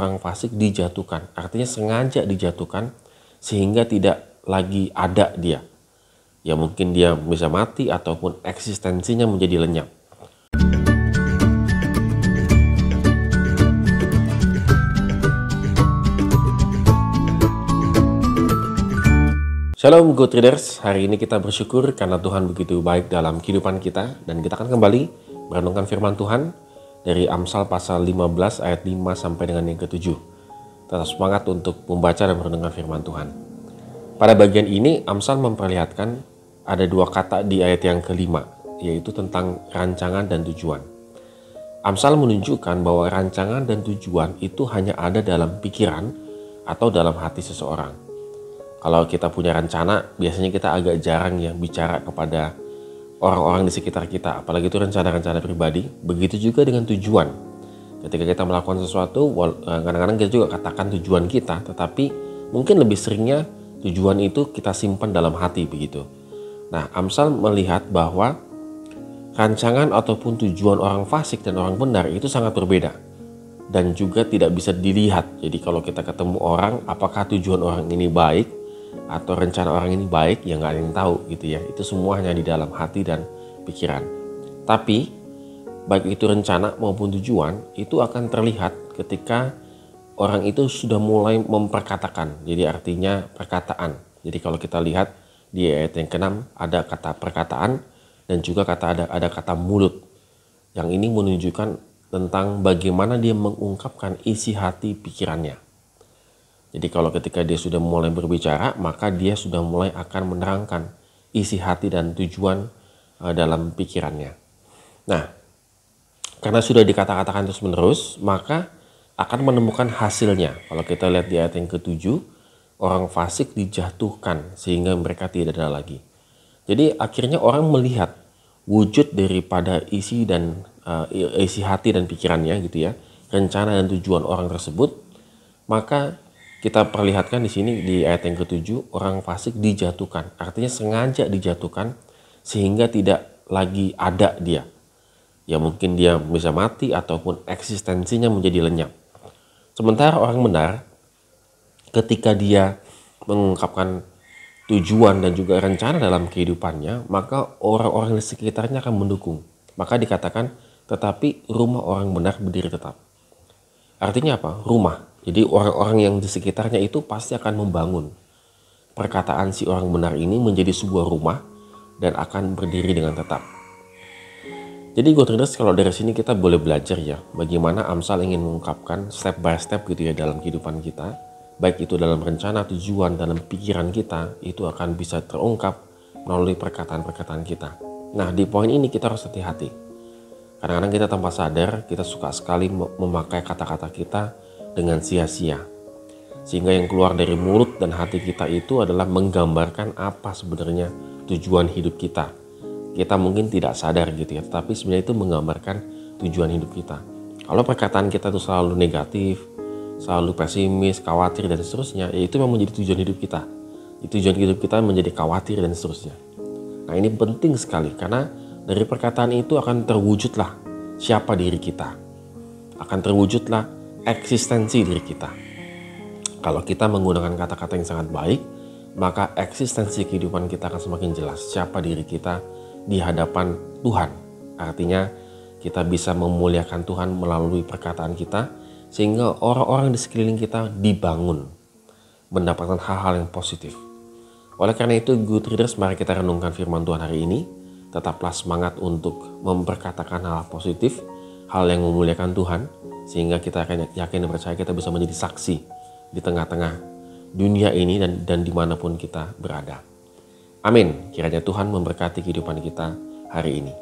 orang fasik dijatuhkan. Artinya sengaja dijatuhkan sehingga tidak lagi ada dia. Ya mungkin dia bisa mati ataupun eksistensinya menjadi lenyap. Shalom Good Readers, hari ini kita bersyukur karena Tuhan begitu baik dalam kehidupan kita. Dan kita akan kembali merenungkan firman Tuhan dari Amsal pasal 15 ayat 5 sampai dengan yang ke-7. Tetap semangat untuk membaca dan merenungkan firman Tuhan. Pada bagian ini Amsal memperlihatkan ada dua kata di ayat yang kelima, yaitu tentang rancangan dan tujuan. Amsal menunjukkan bahwa rancangan dan tujuan itu hanya ada dalam pikiran atau dalam hati seseorang. Kalau kita punya rencana, biasanya kita agak jarang ya bicara kepada orang-orang di sekitar kita, apalagi itu rencana-rencana pribadi. Begitu juga dengan tujuan. Ketika kita melakukan sesuatu, kadang-kadang kita juga katakan tujuan kita, tetapi mungkin lebih seringnya tujuan itu kita simpan dalam hati begitu. Nah, Amsal melihat bahwa rancangan ataupun tujuan orang fasik dan orang benar itu sangat berbeda. Dan juga tidak bisa dilihat. Jadi kalau kita ketemu orang, apakah tujuan orang ini baik atau rencana orang ini baik, ya nggak ada yang tahu gitu ya. Itu semua hanya di dalam hati dan pikiran. Tapi baik itu rencana maupun tujuan itu akan terlihat ketika orang itu sudah mulai memperkatakan. Jadi artinya perkataan. Jadi kalau kita lihat di ayat yang ke-6 ada kata perkataan dan juga ada kata mulut. Yang ini menunjukkan tentang bagaimana dia mengungkapkan isi hati pikirannya. Jadi kalau ketika dia sudah mulai berbicara, maka dia sudah mulai akan menerangkan isi hati dan tujuan dalam pikirannya. Nah, karena sudah dikata-katakan terus-menerus, maka akan menemukan hasilnya. Kalau kita lihat di ayat yang ke-7, orang fasik dijatuhkan sehingga mereka tidak ada lagi. Jadi akhirnya orang melihat wujud daripada isi hati dan pikirannya gitu ya, rencana dan tujuan orang tersebut. Maka kita perlihatkan di sini di ayat yang ke-7, orang fasik dijatuhkan. Artinya sengaja dijatuhkan sehingga tidak lagi ada dia. Ya mungkin dia bisa mati ataupun eksistensinya menjadi lenyap. Sementara orang benar, ketika dia mengungkapkan tujuan dan juga rencana dalam kehidupannya, maka orang-orang di sekitarnya akan mendukung. Maka dikatakan, tetapi rumah orang benar berdiri tetap. Artinya apa? Rumah. Jadi orang-orang yang di sekitarnya itu pasti akan membangun perkataan si orang benar ini menjadi sebuah rumah dan akan berdiri dengan tetap. Jadi Good Readers, kalau dari sini kita boleh belajar ya bagaimana Amsal ingin mengungkapkan step by step gitu ya dalam kehidupan kita. Baik itu dalam rencana, tujuan, dalam pikiran kita, itu akan bisa terungkap melalui perkataan-perkataan kita. Nah, di poin ini kita harus hati-hati. Kadang-kadang kita tanpa sadar, kita suka sekali memakai kata-kata kita dengan sia-sia. Sehingga yang keluar dari mulut dan hati kita itu adalah menggambarkan apa sebenarnya tujuan hidup kita. Kita mungkin tidak sadar gitu ya, tetapi sebenarnya itu menggambarkan tujuan hidup kita. Kalau perkataan kita itu selalu negatif, selalu pesimis, khawatir dan seterusnya, ya itu memang menjadi tujuan hidup kita. Tujuan hidup kita menjadi khawatir dan seterusnya. Nah, ini penting sekali karena dari perkataan itu akan terwujudlah siapa diri kita. Akan terwujudlah eksistensi diri kita. Kalau kita menggunakan kata-kata yang sangat baik, maka eksistensi kehidupan kita akan semakin jelas siapa diri kita di hadapan Tuhan. Artinya kita bisa memuliakan Tuhan melalui perkataan kita sehingga orang-orang di sekeliling kita dibangun mendapatkan hal-hal yang positif. Oleh karena itu Good Readers, mari kita renungkan firman Tuhan hari ini. Tetaplah semangat untuk memperkatakan hal positif, hal yang memuliakan Tuhan, sehingga kita akan yakin dan percaya kita bisa menjadi saksi di tengah-tengah dunia ini dan dimanapun kita berada. Amin. Kiranya Tuhan memberkati kehidupan kita hari ini.